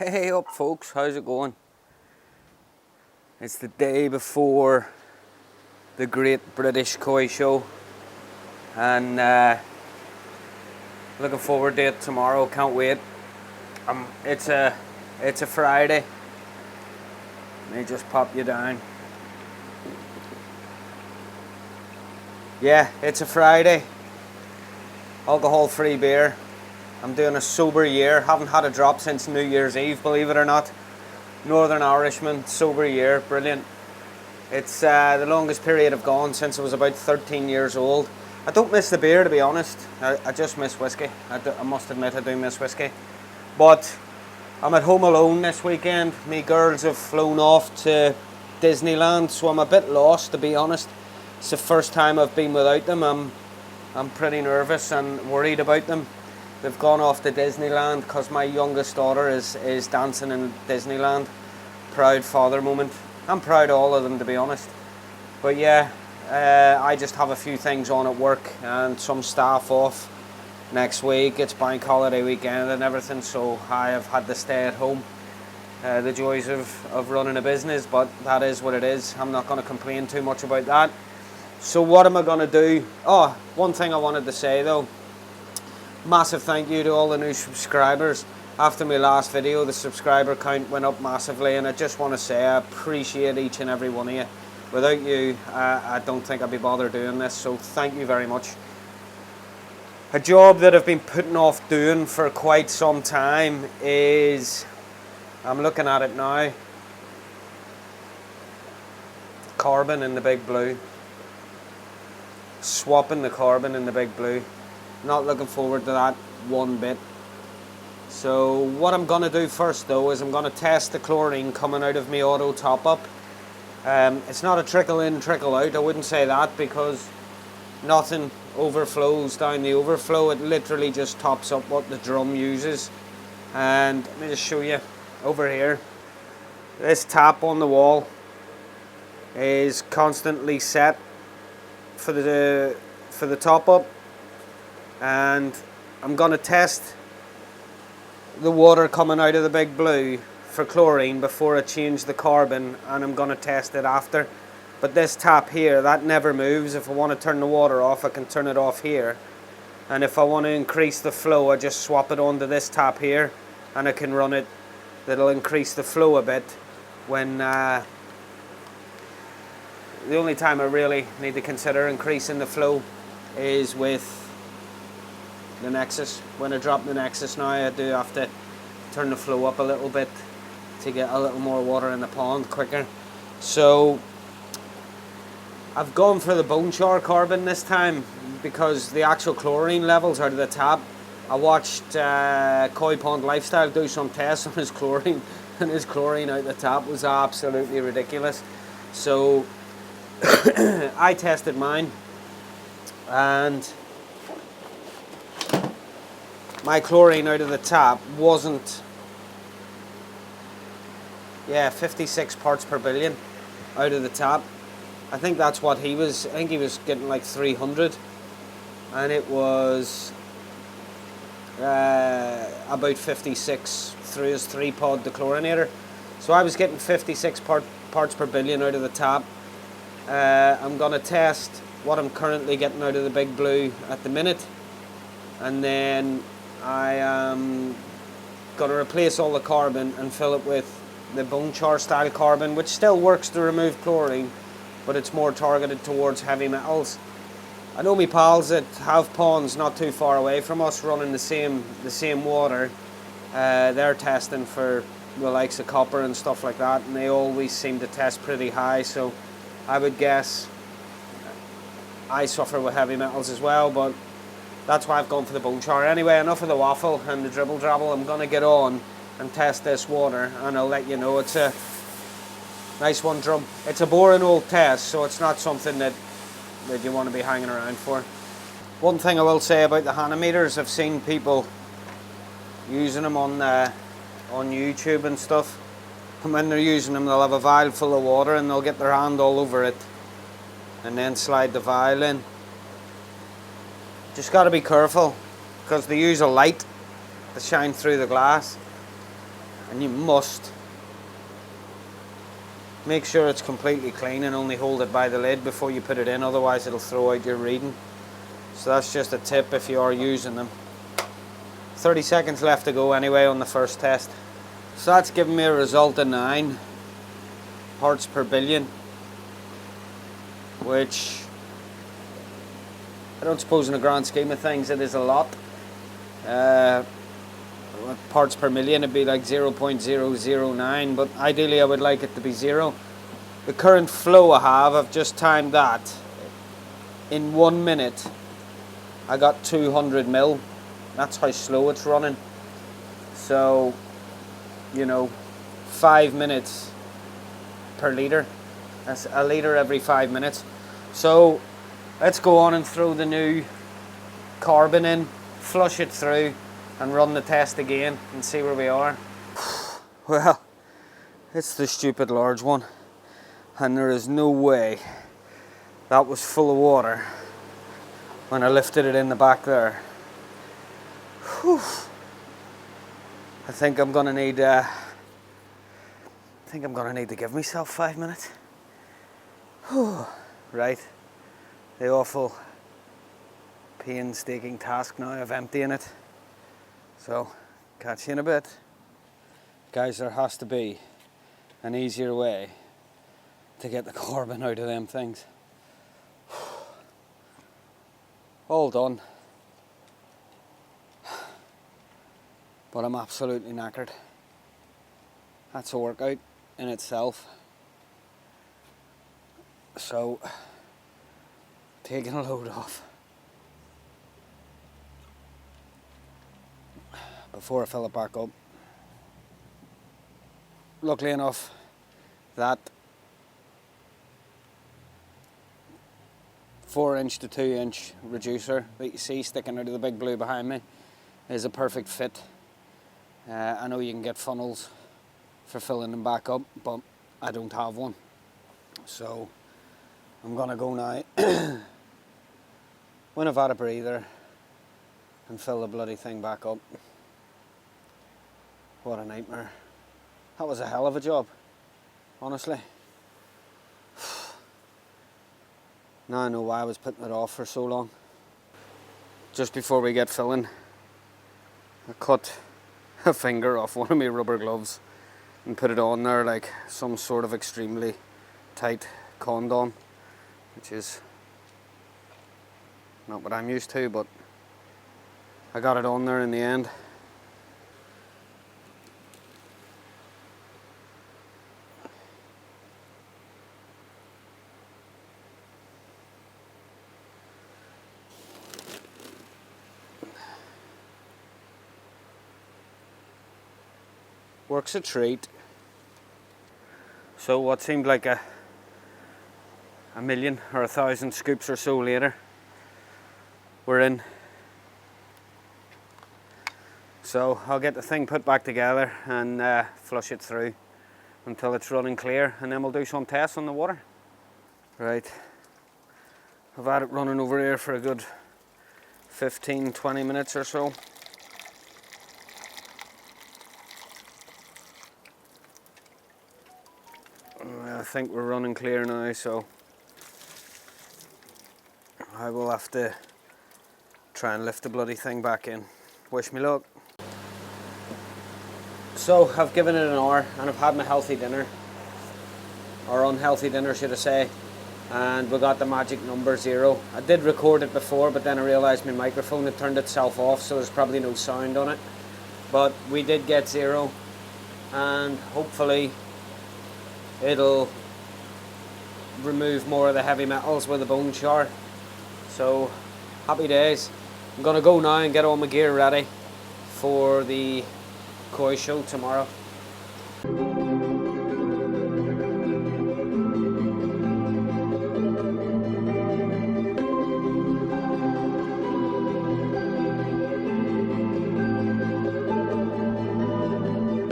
Hey up folks, how's it going? It's the day before the Great British Koi Show and looking forward to it tomorrow, can't wait. It's a Friday. Let me just pop you down. Yeah, it's a Friday. Alcohol-free beer. I'm doing a sober year. Haven't had a drop since New Year's Eve, believe it or not. Northern Irishman, sober year, brilliant. It's the longest period I've gone since I was about 13 years old. I don't miss the beer, to be honest. I just miss whiskey. I must admit I do miss whiskey. But I'm at home alone this weekend. Me girls have flown off to Disneyland, so I'm a bit lost, to be honest. It's the first time I've been without them. I'm pretty nervous and worried about them. They've gone off to Disneyland because my youngest daughter is dancing in Disneyland. Proud father moment. I'm proud of all of them, to be honest. But yeah, I just have a few things on at work and some staff off next week. It's bank holiday weekend and everything, so I have had to stay at home. The joys of running a business, but that is what it is. I'm not going to complain too much about that. So what am I going to do? Oh, one thing I wanted to say though. Massive thank you to all the new subscribers. After my last video, the subscriber count went up massively, and I just want to say I appreciate each and every one of you. Without you, I don't think I'd be bothered doing this, so thank you very much. A job that I've been putting off doing for quite some time is, I'm looking at it now, carbon in the big blue. Swapping the carbon in the big blue. Not looking forward to that one bit. So what I'm going to do first though is I'm going to test the chlorine coming out of my auto top up. It's not a trickle in, trickle out. I wouldn't say that because nothing overflows down the overflow. It literally just tops up what the drum uses. And let me just show you over here. This tap on the wall is constantly set for the top up. And I'm going to test the water coming out of the big blue for chlorine before I change the carbon, and I'm going to test it after. But this tap here, that never moves. If I want to turn the water off, I can turn it off here. And if I want to increase the flow, I just swap it onto this tap here and I can run it. That'll increase the flow a bit when the only time I really need to consider increasing the flow is with the Nexus. When I drop the Nexus now, I do have to turn the flow up a little bit to get a little more water in the pond quicker. So I've gone for the bone char carbon this time because the actual chlorine levels out of the tap. I watched Koi Pond Lifestyle do some tests on his chlorine, and his chlorine out the tap was absolutely ridiculous. So I tested mine, and my chlorine out of the tap wasn't, 56 parts per billion out of the tap. I think that's what he was, I think he was getting like 300, and it was about 56 through his 3-pod dechlorinator. So I was getting 56 parts per billion out of the tap. I'm going to test what I'm currently getting out of the big blue at the minute, and then I am going to replace all the carbon and fill it with the bone char style carbon, which still works to remove chlorine, but it's more targeted towards heavy metals. I know me pals that have ponds not too far away from us running the same water. They're testing for the likes of copper and stuff like that, and they always seem to test pretty high, so I would guess I suffer with heavy metals as well, but that's why I've gone for the bone char. Anyway, enough of the waffle and the dribble drabble. I'm going to get on and test this water, and I'll let you know. It's a nice one drum. It's a boring old test, so it's not something that you want to be hanging around for. One thing I will say about the hanometers, I've seen people using them on YouTube and stuff, and when they're using them they'll have a vial full of water and they'll get their hand all over it and then slide the vial in. Just got to be careful because they use a light to shine through the glass, and you must make sure it's completely clean and only hold it by the lid before you put it in, otherwise it'll throw out your reading. So that's just a tip if you are using them. 30 seconds left to go anyway on the first test. So that's given me a result of 9 parts per billion, which I don't suppose in the grand scheme of things it is a lot. Parts per million it'd be like 0.009, but ideally I would like it to be 0. The current flow I have, I've just timed that. In 1 minute I got 200 mil. That's how slow it's running. So, you know, 5 minutes per litre. That's a litre every 5 minutes. So let's go on and throw the new carbon in, flush it through, and run the test again and see where we are. Well, it's the stupid large one, and there is no way that was full of water when I lifted it in the back there. Whew. I think I'm gonna need to give myself 5 minutes. Whew. Right, the awful painstaking task now of emptying it. So, catch you in a bit. Guys, there has to be an easier way to get the carbon out of them things. All done. But I'm absolutely knackered. That's a workout in itself. So, taking a load off before I fill it back up. Luckily enough, that 4-inch to 2-inch reducer that you see sticking out of the big blue behind me is a perfect fit. I know you can get funnels for filling them back up, but I don't have one. So I'm gonna go now when I've had a breather and fill the bloody thing back up. What a nightmare. That was a hell of a job, honestly. Now I know why I was putting it off for so long. Just before we get filling, I cut a finger off one of my rubber gloves and put it on there like some sort of extremely tight condom, which is not what I'm used to, but I got it on there in the end. Works a treat. So what seemed like a million or 1,000 scoops or so later, we're in. So I'll get the thing put back together and flush it through until it's running clear, and then we'll do some tests on the water. Right, I've had it running over here for a good 15-20 minutes or so. I think we're running clear now, so I will have to try and lift the bloody thing back in. Wish me luck. So I've given it an hour and I've had my healthy dinner, or unhealthy dinner should I say, and we got the magic number 0. I did record it before, but then I realised my microphone had turned itself off, so there's probably no sound on it. But we did get 0, and hopefully it'll remove more of the heavy metals with the bone char. So happy days. I'm gonna go now and get all my gear ready for the koi show tomorrow.